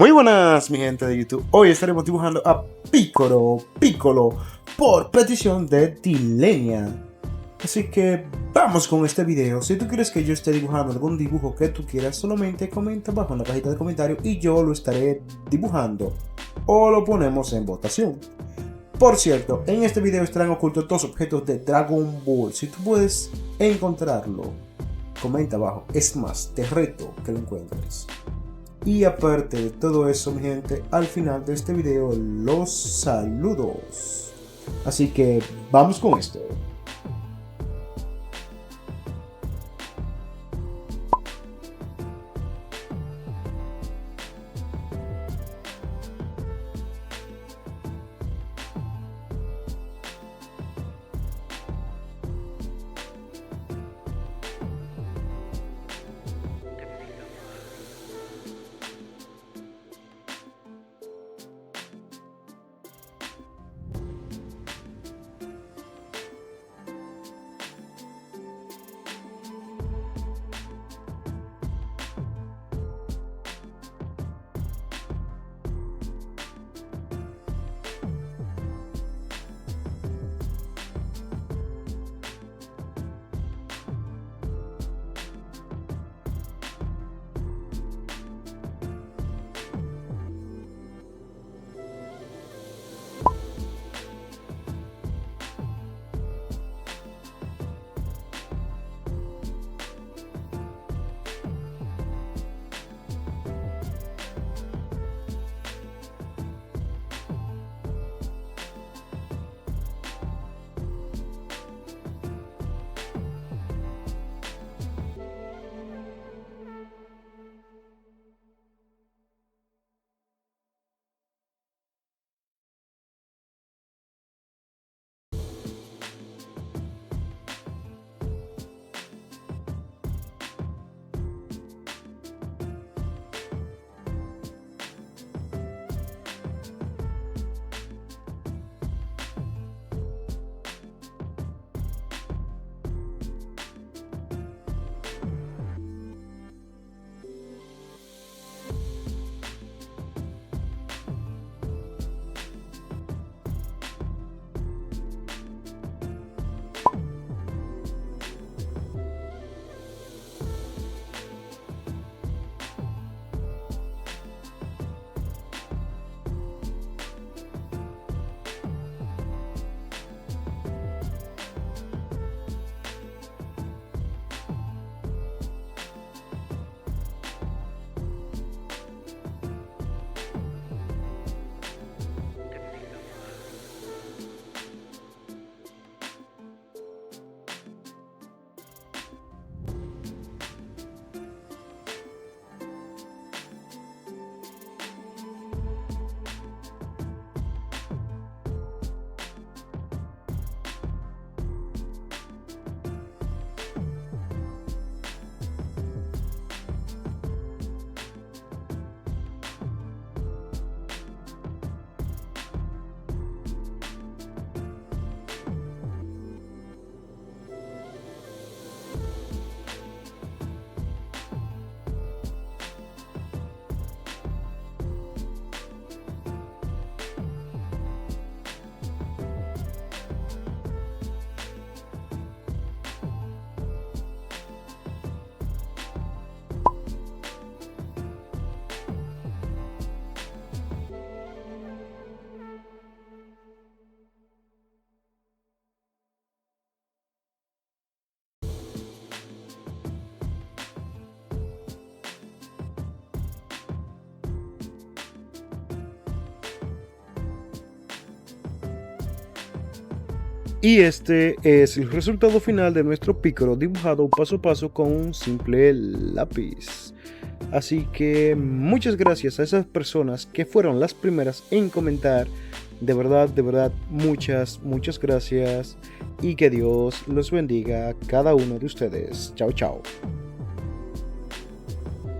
Muy buenas mi gente de YouTube. Hoy estaremos dibujando a Piccolo por petición de Tilenia. Así que vamos con este video. Si tú quieres que yo esté dibujando algún dibujo que tú quieras, solamente comenta abajo en la cajita de comentarios y yo lo estaré dibujando o lo ponemos en votación. Por cierto, en este video estarán ocultos dos objetos de Dragon Ball. Si tú puedes encontrarlo, comenta abajo. Es más, te reto que lo encuentres. Y aparte de todo eso, mi gente, al final de este video los saludos. Así que vamos con esto. Y este es el resultado final de nuestro Picoro dibujado paso a paso con un simple lápiz. Así que muchas gracias a esas personas que fueron las primeras en comentar. De verdad, muchas gracias. Y que Dios los bendiga a cada uno de ustedes. Chao, chao.